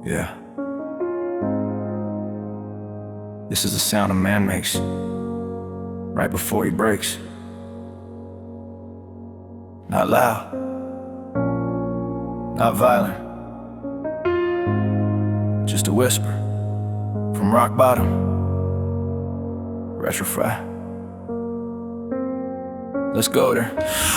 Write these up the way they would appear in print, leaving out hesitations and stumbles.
Yeah. This is the sound a man makes right before he breaks. Not loud, not violent, just a whisper from rock bottom. Retrofy. Let's go there.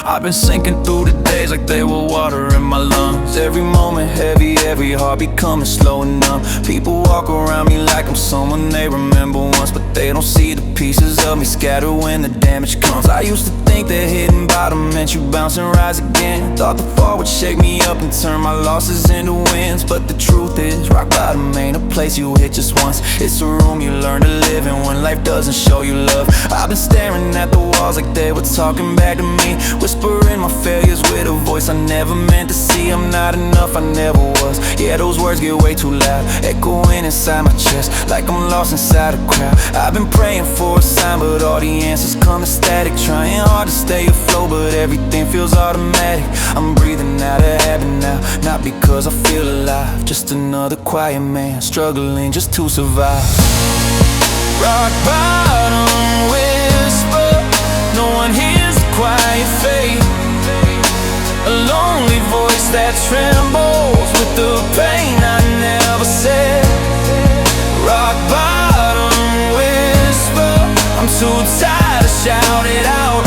I've been sinking through the days like they were water in my lungs. Every moment heavy, every heart becoming slow and numb. People walk around me like I'm someone they remember once, but they don't see the pieces of me scattered when the damage comes. I used to think that hitting bottom meant you bounce and rise again. Thought the fall would shake me up and turn my losses into wins, but the truth is, rock bottom ain't a place you hit just once. It's a room you learn to live in when life doesn't show you love. I've been staring at the walls like they were talking back to me, whispering my failures with a voice I never meant to see. I'm not enough, I never was. Yeah, those words get way too loud, echoing inside my chest like I'm lost inside a crowd. I've been praying for a sign, but all the answers come in static. Trying hard to stay afloat, but everything feels automatic. I'm breathing out of habit now, not because I feel alive. Just another quiet man, struggling just to survive. Rock bottom whisper, no one hears the quiet fate. A lonely voice that trembles with the pain I never said. Rock bottom whisper, I'm too tired to shout it out,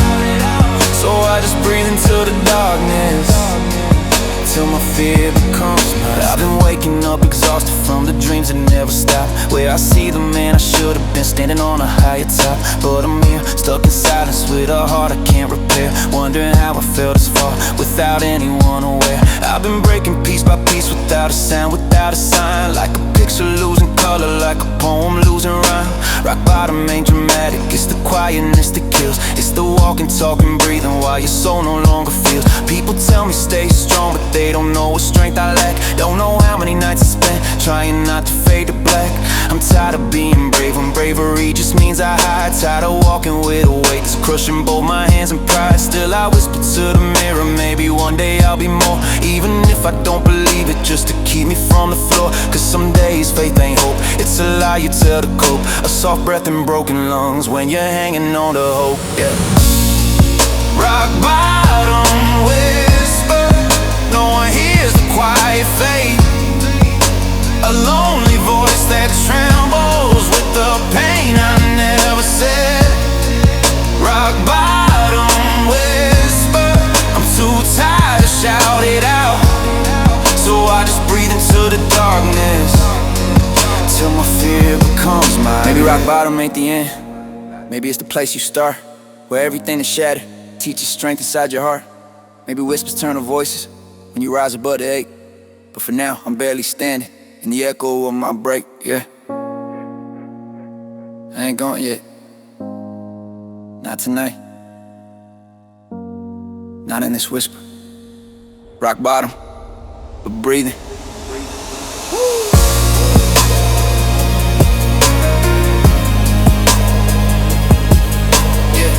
so I just breathe into the darkness till my fear becomes mine. I've been waking up exhausted from the dreams that never stop, where I see the man I should have been standing on a higher top. But I'm here, stuck in silence with a heart I can't repair, wondering how I fell this far without anyone aware. I've been breaking piece by piece without a sound, without a sign, like a picture losing color, like a poem losing rhyme. Rock bottom ain't dramatic, it's the quietness that kills. It's the walking, talking, breathing while your soul no longer feels. People tell me stay strong, but they don't know what strength I lack. Don't know how many nights I spent trying not to fade to black. I'm tired of being brave when bravery just means I hide. Tired of walking with a weight that's crushing both my hands and pride. Still I whisper to the mirror, maybe one day I'll be more, even if I don't believe it, just to keep me from the floor. Cause some days faith ain't hope, it's a lie you tell to cope. A soft breath and broken lungs when you're hanging on to hope, yeah. Rock bottom whisper, no one hears the quiet fate. A lonely voice that trembles with the pain I never said. Rock bottom whisper, I'm too tired to shout it out, so I just breathe into the darkness till my fear becomes mine. Maybe rock bottom ain't the end, maybe it's the place you start, where everything is shattered teaches strength inside your heart. Maybe whispers turn to voices when you rise above the ache. But for now, I'm barely standing in the echo of my break, yeah. I ain't gone yet. Not tonight. Not in this whisper. Rock bottom, but breathing. Yeah.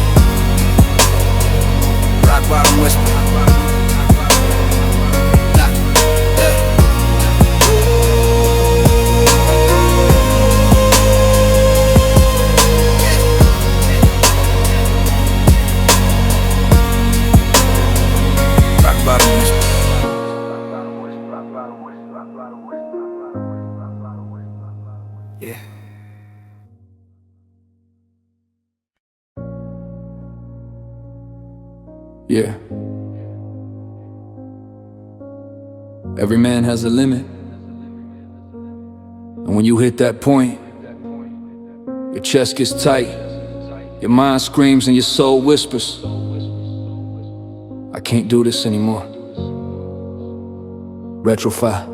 Rock bottom whisper. Yeah. Yeah. Every man has a limit, and when you hit that point, your chest gets tight, your mind screams and your soul whispers, I can't do this anymore. Retrofy.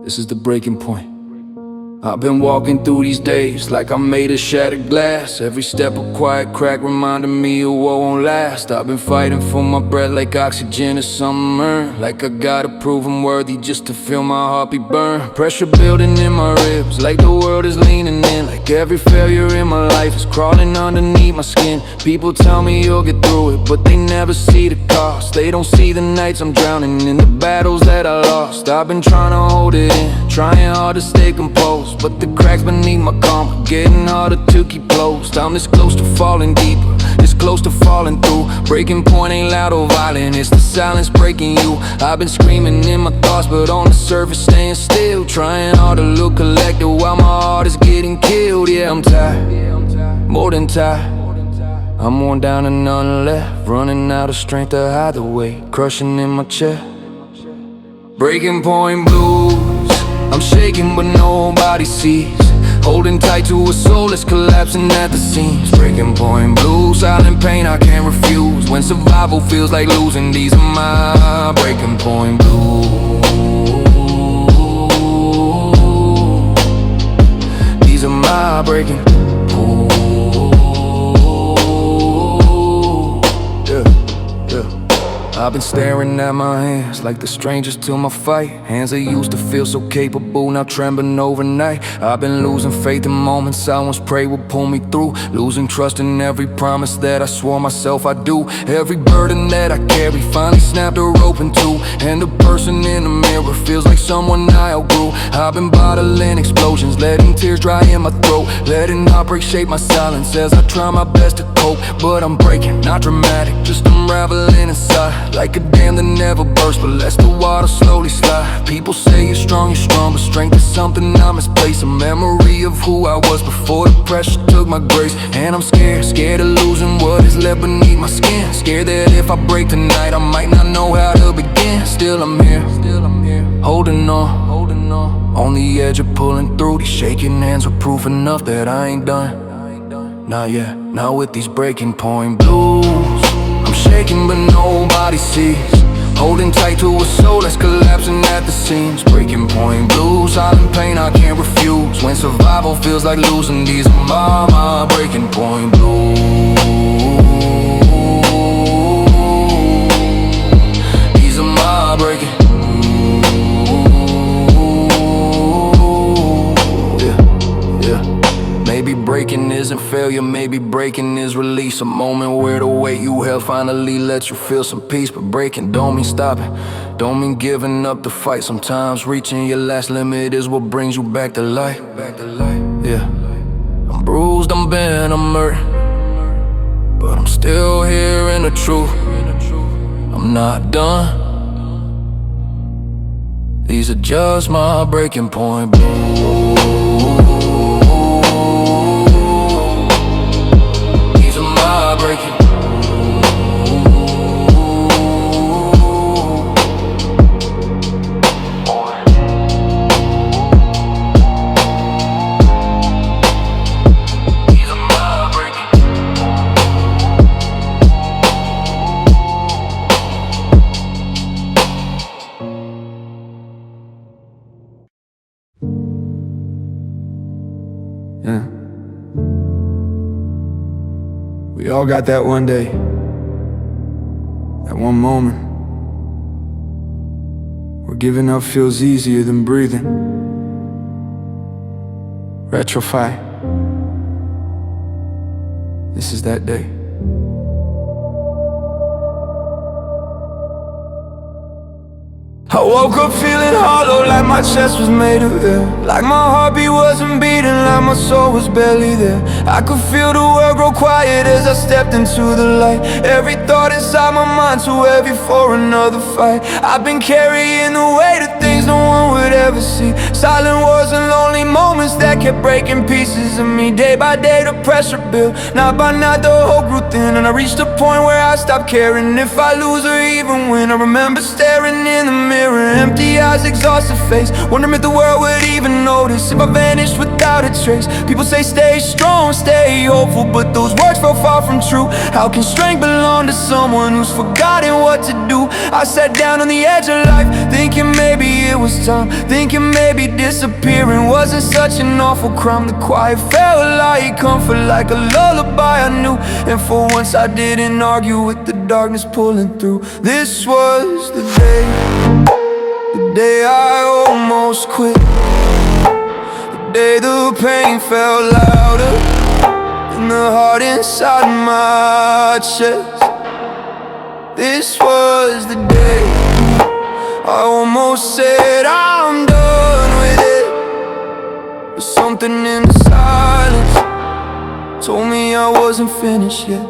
This is the breaking point. I've been walking through these days like I'm made of shattered glass. Every step a quiet crack reminding me of what won't last. I've been fighting for my breath like oxygen is something earned. Like I gotta prove I'm worthy just to feel my heartbeat burn. Pressure building in my ribs like the world is leaning in. Like every failure in my life is crawling underneath my skin. People tell me you'll get through it, but they never see the cost. They don't see the nights I'm drowning in the battles that I lost. I've been trying to hold it in, trying hard to stay composed, but the cracks beneath my calm are getting harder to keep closed. I'm this close to falling deeper, this close to falling through. Breaking point ain't loud or violent, it's the silence breaking you. I've been screaming in my thoughts, but on the surface staying still. Trying hard to look collected while my heart is getting killed. Yeah, I'm tired, more than tired. I'm worn down and none left, running out of strength to hide the weight crushing in my chest. Breaking point blues, I'm shaking but nobody sees. Holding tight to a soul that's collapsing at the seams. Breaking point blues, silent pain I can't refuse. When survival feels like losing, these are my breaking point blues. These are my breaking blues. I've been staring at my hands like the strangers to my fight. Hands that used to feel so capable, now trembling overnight. I've been losing faith in moments I once prayed would pull me through. Losing trust in every promise that I swore myself I'd do. Every burden that I carry finally snapped a rope in two. And the person in the mirror feels like someone I outgrew. I've been bottling explosions, letting tears dry in my throat, letting heartbreak shape my silence as I try my best to cope. But I'm breaking, not dramatic, just unraveling inside. Like a dam that never bursts, but lets the water slowly slide. People say you're strong, but strength is something I misplaced. A memory of who I was before the pressure took my grace. And I'm scared of losing what is left beneath my skin. Scared that if I break tonight, I might not know how to begin. Still I'm here, holding on the edge of pulling through. These shaking hands were proof enough that I ain't done. Not yet, not with these breaking point blues. I'm shaking but nobody sees. Holding tight to a soul that's collapsing at the seams. Breaking point blues, silent pain I can't refuse. When survival feels like losing, these are my breaking point blues. These are my breaking. Maybe breaking isn't failure, maybe breaking is release. A moment where the weight you held finally lets you feel some peace. But breaking don't mean stopping, don't mean giving up the fight. Sometimes reaching your last limit is what brings you back to life. Yeah, I'm bruised, I'm bent, I'm hurt, but I'm still here in the truth. I'm not done. These are just my breaking point blues. Breaking. Yeah. We all got that one day, that one moment where giving up feels easier than breathing. Retrofy. This is that day. I woke up feeling hollow, like my chest was made of air, like my heartbeat wasn't beating, like my soul was barely there. I could feel the world grow quiet as I stepped into the light. Every thought inside my mind too heavy for another fight. I've been carrying the weight of things no one would ever see. Silent wars and lonely moments that kept breaking pieces of me. Day by day the pressure built, night by night the hope grew thin. And I reached a point where I stopped caring if I lose or even win. I remember staring in the mirror mirror, empty eyes, exhausted face, wondering if the world would even notice if I vanished without a trace. People say stay strong, stay hopeful, but those words fell far from true. How can strength belong to someone who's forgotten what to do? I sat down on the edge of life, thinking maybe it was time, thinking maybe disappearing wasn't such an awful crime. The quiet felt like comfort, like a lullaby I knew, and for once I didn't argue with the darkness pulling through. This was the day I almost quit, the day the pain felt louder than the heart inside my chest. This was the day I almost said I'm done with it, but something in the silence told me I wasn't finished yet.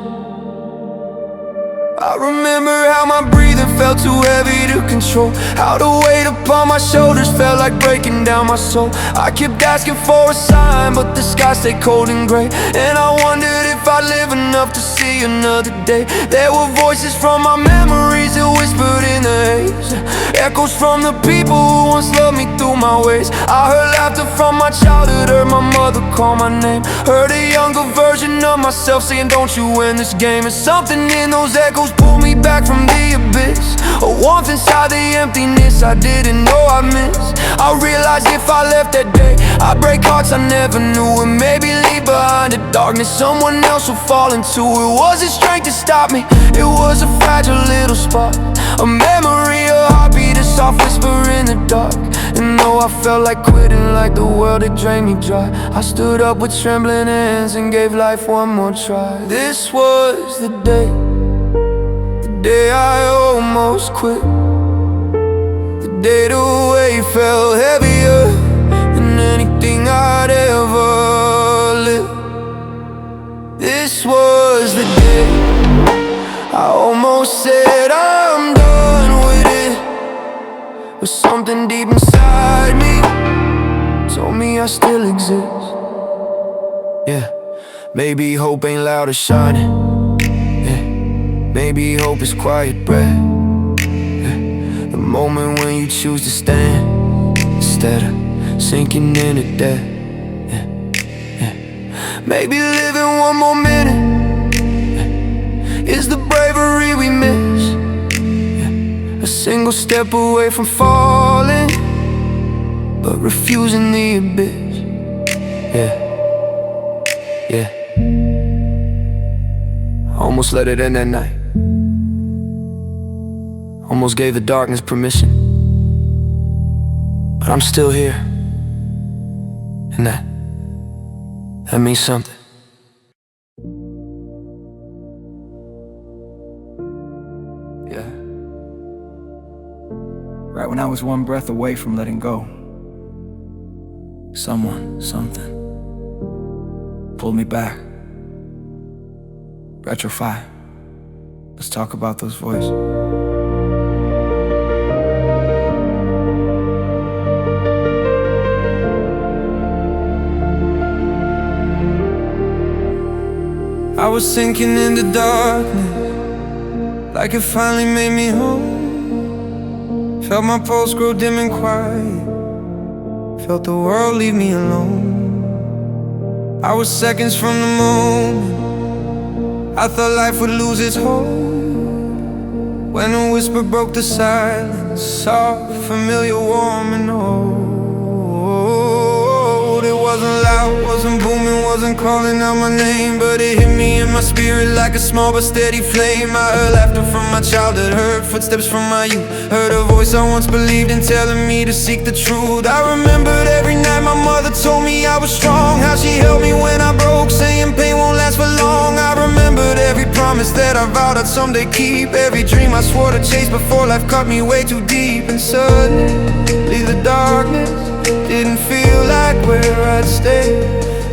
I remember how my breathing felt too heavy to control, how the weight upon my shoulders felt like breaking down my soul. I kept asking for a sign, but the sky stayed cold and gray, and I wondered if I'd live enough to see another day. There were voices from my memories that whispered in the haze, echoes from the people who once loved me through my ways. I heard laughter from my childhood, heard my mother call my name, heard a younger version of myself saying don't you win this game. And something in those echoes pulled me back from the abyss, a warmth inside the emptiness I didn't know I missed. I realized if I left that day, I'd break hearts I never knew, and maybe leave behind a darkness someone else would fall into. It wasn't strength to stop me, it was a fragile little spark, a memory, a heartbeat, a soft whisper in the dark. And though I felt like quitting, like the world had drained me dry, I stood up with trembling hands and gave life one more try. This was the day I almost quit, the day the weight felt heavier than anything I'd ever lived. This was the day I almost said I'm done with it, but something deep inside me told me I still exist. Yeah, maybe hope ain't loud or shining, maybe hope is quiet breath, the moment when you choose to stand instead of sinking into death. Maybe living one more minute is the bravery we miss, a single step away from falling, but refusing the abyss. Yeah, almost let it end that night, almost gave the darkness permission, but I'm still here, and that means something. Yeah, right when I was one breath away from letting go, someone, something pulled me back. Retrofy. Let's talk about those voices. I was sinking in the darkness, like it finally made me whole. Felt my pulse grow dim and quiet, felt the world leave me alone. I was seconds from the moment I thought life would lose its hold, when a whisper broke the silence, soft, familiar, warm and old. It wasn't loud, wasn't booming, wasn't calling out my name, but it hit me in my spirit like a small but steady flame. I heard laughter from my childhood, heard footsteps from my youth, heard a voice I once believed in telling me to seek the truth. I remembered every night my mother told me I was strong, how she held me when I broke, saying pain won't last for long. I remembered every promise that I vowed I'd someday keep, every dream I swore to chase before life cut me way too deep. And suddenly the darkness didn't feel like where I'd stay.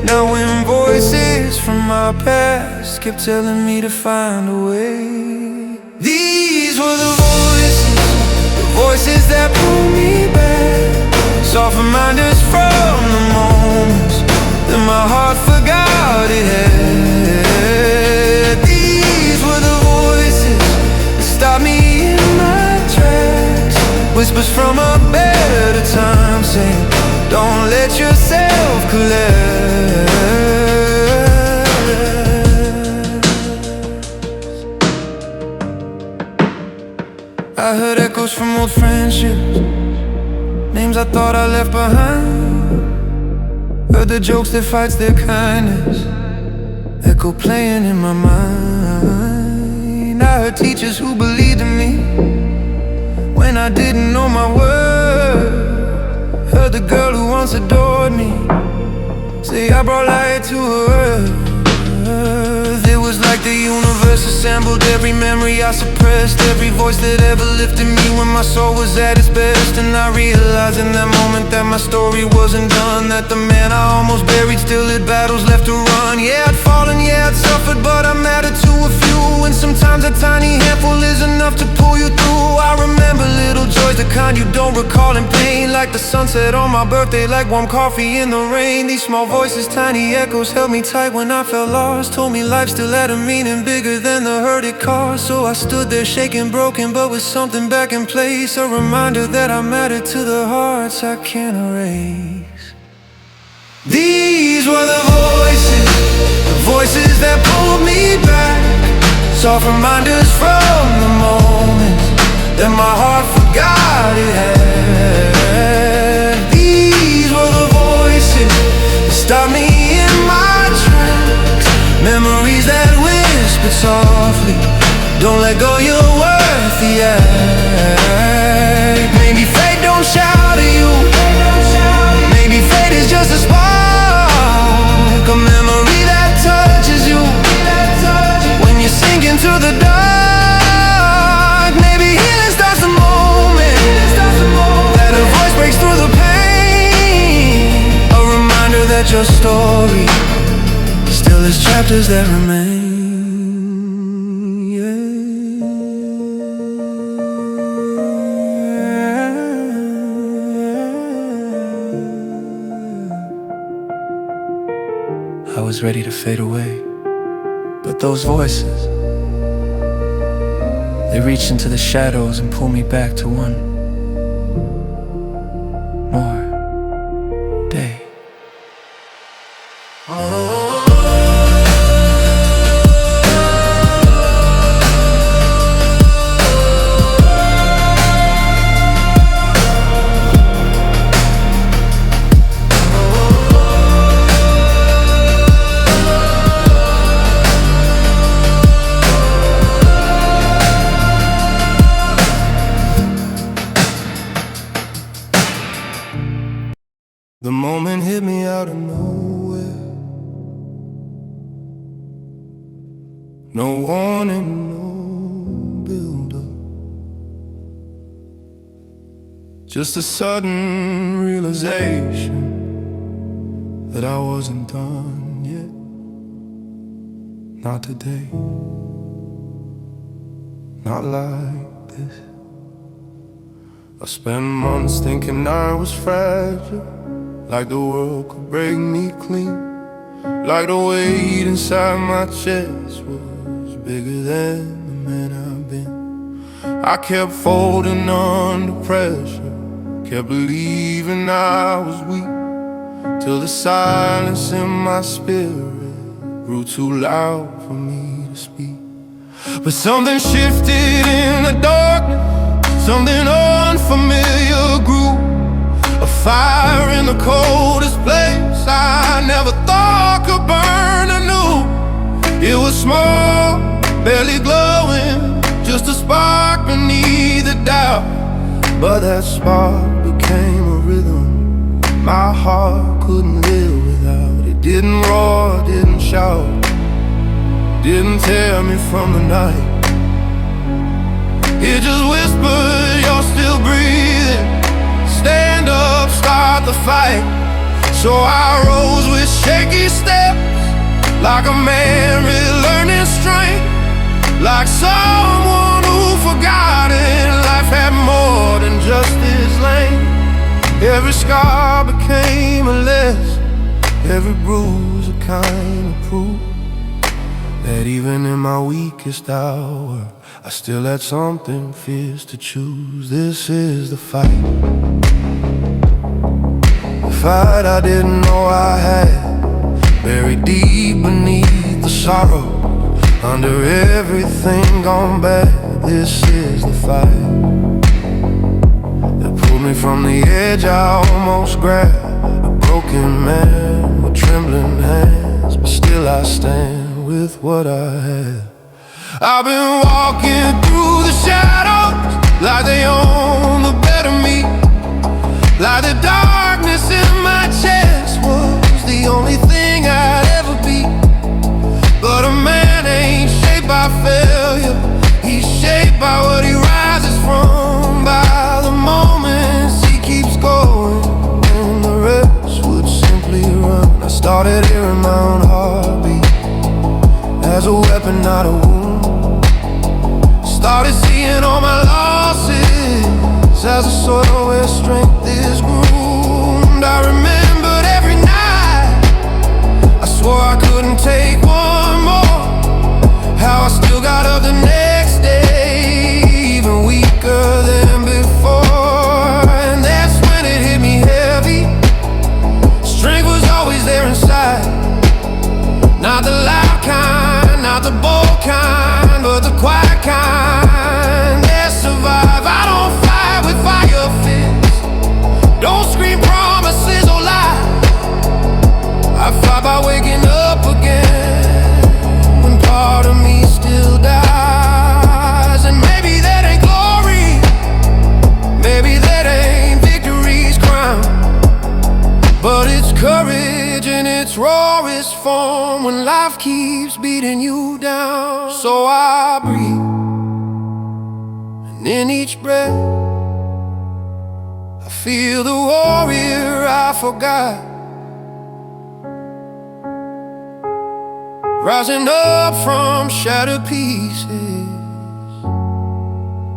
Now when voices from my past kept telling me to find a way, these were the voices that pulled me back, soft reminders from the moments that my heart forgot it had. These were the voices that stopped me in my tracks Whispers from a better time saying, don't let yourself collapse. I heard echoes from old friendships, names I thought I left behind. Heard the jokes that fights their kindness echo playing in my mind. I heard teachers who believed in me when I didn't know my worth. Heard the girl who once adored me say I brought light to her earth. It was like the universe assembled every memory I suppressed, every voice that ever lifted me when my soul was at its best. And I realized in that moment that my story wasn't done, that the man I almost buried still had battles left to run. Yeah, I'd fallen, yeah, I'd suffered, but I mattered to a few. And sometimes a tiny handful is enough to pull you through. I remember little joys, the kind you don't recall in pain, like the sunset on my birthday, like warm coffee in the rain. These small voices, tiny echoes, held me tight when I felt lost, told me life still had a meaning bigger than the hurt it caused. So I stood there shaking, broken, but with something back in place, a reminder that I matter to the hearts I can't erase. These were the voices that pulled me back, soft reminders from the moments that my heart forgot it had. These were the voices that stopped me in my tracks, memories that whispered softly, don't let go, you're worth the act. Maybe fate don't shout at you, maybe fate is just a spark, a memory that touches you when you sink into the dark. Maybe healing starts the moment that a voice breaks through the pain, a reminder that your story still has chapters that remain. I was ready to fade away, but those voices, they reached into the shadows and pulled me back to one more day. The moment hit me out of nowhere, no warning, no build-up, just a sudden realization that I wasn't done yet. Not today, not like this. I spent months thinking I was fragile, like the world could break me clean, like the weight inside my chest was bigger than the man I've been. I kept folding under pressure, kept believing I was weak, till the silence in my spirit grew too loud for me to speak. But something shifted in the darkness, something unfamiliar grew, a fire in the coldest place I never thought could burn anew. It was small, barely glowing, just a spark beneath the doubt. But that spark became a rhythm my heart couldn't live without. It didn't roar, didn't shout, didn't tear me from the night. It just whispered, you're still breathing, stand up, start the fight. So I rose with shaky steps, like a man relearning strength, like someone who forgotten life had more than just his lane. Every scar became a lesson, every bruise a kind of proof that even in my weakest hour I still had something fierce to choose. This is the fight. The fight I didn't know I had, buried deep beneath the sorrow, under everything gone bad. This is the fight that pulled me from the edge I almost grabbed. A broken man with trembling hands, but still I stand with what I had. I've been walking through the shadows like they own the better me, like the darkness in my chest was the only thing I'd ever be. But a man ain't shaped by failure, he's shaped by what he rises from, by the moments he keeps going when the rest would simply run. I started hearing my own heartbeat as a weapon, not a wound. Started seeing all my losses as a soil where strength is groomed. I remembered every night I swore I couldn't take one more, how I still got up the next day, even weaker than before. And that's when it hit me heavy. Strength was always there inside, not the loud kind, not the bold kind, but the quiet kind that survive. I don't fight with fire fists, don't scream promises or lies. I fight by waking up again when part of me still dies. And maybe that ain't glory, maybe that ain't victory's crown, but it's courage in its rawest form when life keeps beating you down. So I breathe, and in each breath I feel the warrior I forgot, rising up from shattered pieces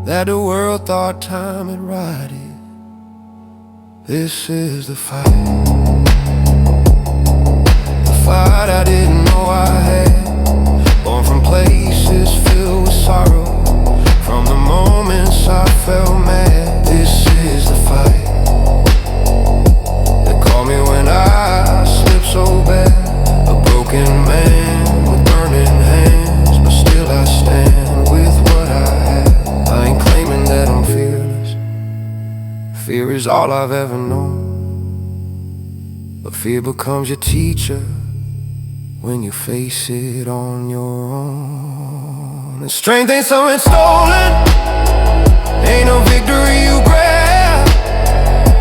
that the world thought time had righted. This is the fight. Fight I didn't know I had, born from places filled with sorrow, from the moments I felt mad. This is the fight that called me when I slipped so bad. A broken man with burning hands, but still I stand with what I have. I ain't claiming that I'm fearless, fear is all I've ever known, but fear becomes your teacher when you face it on your own. And strength ain't something stolen, ain't no victory you grab.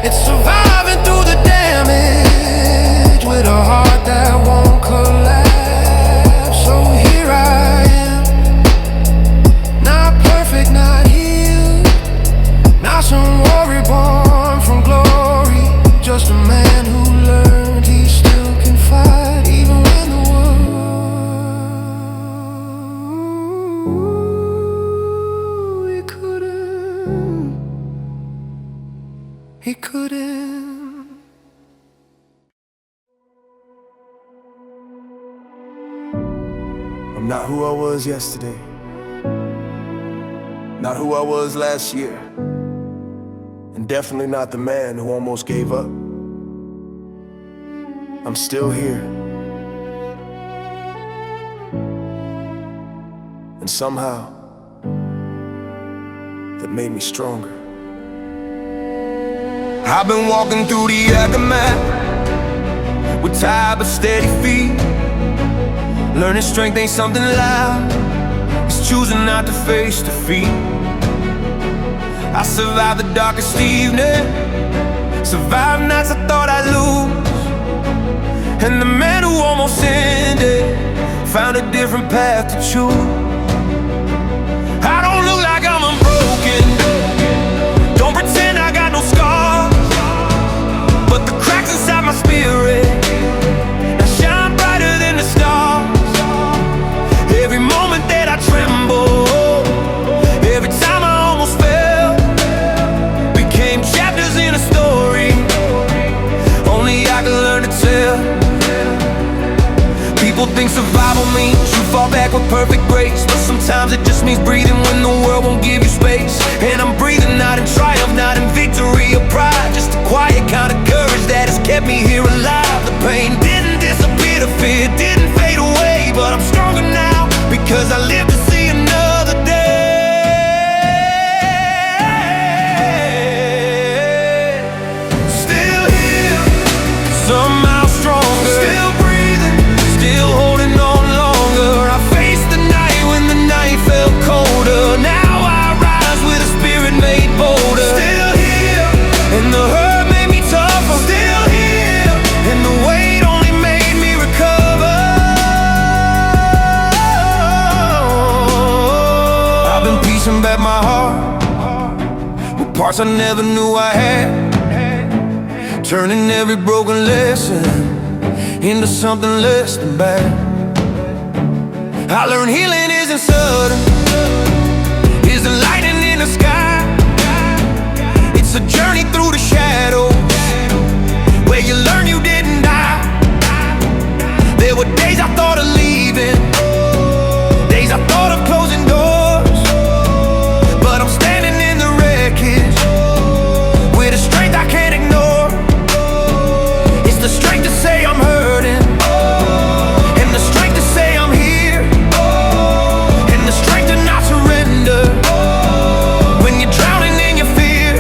It's surviving through the damage with a heart that won't collapse. So here I am, not perfect, not healed, not some warrior born from glory, just a man who learned he still can fight even when he couldn't. I'm not who I was yesterday, not who I was last year, and definitely not the man who almost gave up. I'm still here, and somehow that made me stronger. I've been walking through the aftermath with tired but steady feet, learning strength ain't something loud, it's choosing not to face defeat. I survived the darkest evening, survived nights I thought I'd lose, and the man who almost ended found a different path to choose. I don't look like I'm unbroken, don't pretend I got no scars, but the cracks inside my spirit now shine brighter than the stars. Every moment that I tremble, every time I almost fell, became chapters in a story only I could learn to tell. People think survival means you fall back with perfect grace, but sometimes Sometimes it just means breathing when the world won't give you space. And I'm breathing not in triumph, not in victory or pride, just a quiet kind of courage that has kept me here alive. The pain didn't disappear, the fear didn't fade away, but I'm stronger now because I live to see another day. Still here, somehow stronger, still breathing, still holding on longer. I faced the night when the night felt colder. Now I rise with a spirit made bolder. Still here, and the hurt made me tougher. Still here, and the weight only made me recover. I've been piecing back my heart with parts I never knew I had, turning every broken lesson into something less than bad. I learned healing isn't sudden, isn't lightning in the sky. It's a journey through the shadows where you learn you didn't die. There were days I thought of leaving, days I thought of closing doors, but I'm standing in the wreckage with a strength I can't ignore. It's the strength to say I'm hurting, and the strength to say I'm here, and the strength to not surrender when you're drowning in your fear.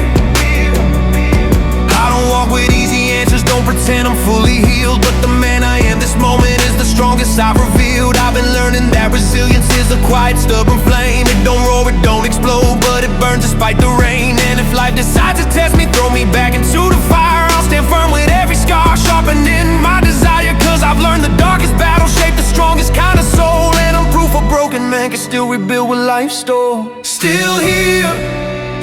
I don't walk with easy answers, don't pretend I'm fully healed, but the man I am this moment is the strongest I've revealed. I've been learning that resilience is a quiet, stubborn flame. It don't roar, it don't explode, but it burns despite the rain. And if life decides to test me, throw me back into the fire, I'll stand firm with every scar, sharpening my desire. Cause I've learned the darkest battle shape the strongest kind of soul, and I'm proof a broken man can still rebuild what life stole. Still here,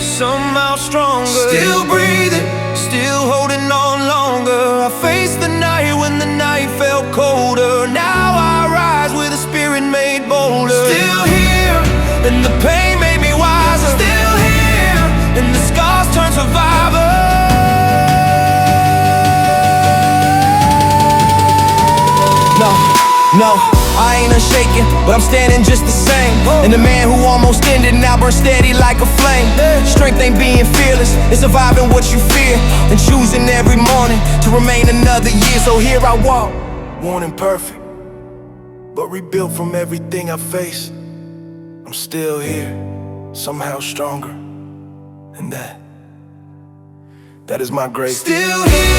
somehow stronger, still breathing, still holding on longer. I faced the night when the night felt colder. Now I rise with a spirit made bolder. Still here, and the pain made me wiser. Still here, and the scars turn survivor. No, I ain't unshaken, but I'm standing just the same. And the man who almost ended now burns steady like a flame. Strength ain't being fearless, it's surviving what you fear and choosing every morning to remain another year. So here I walk, wanting perfect, but rebuilt from everything I faced. I'm still here, somehow stronger, and that is my grace. Still here.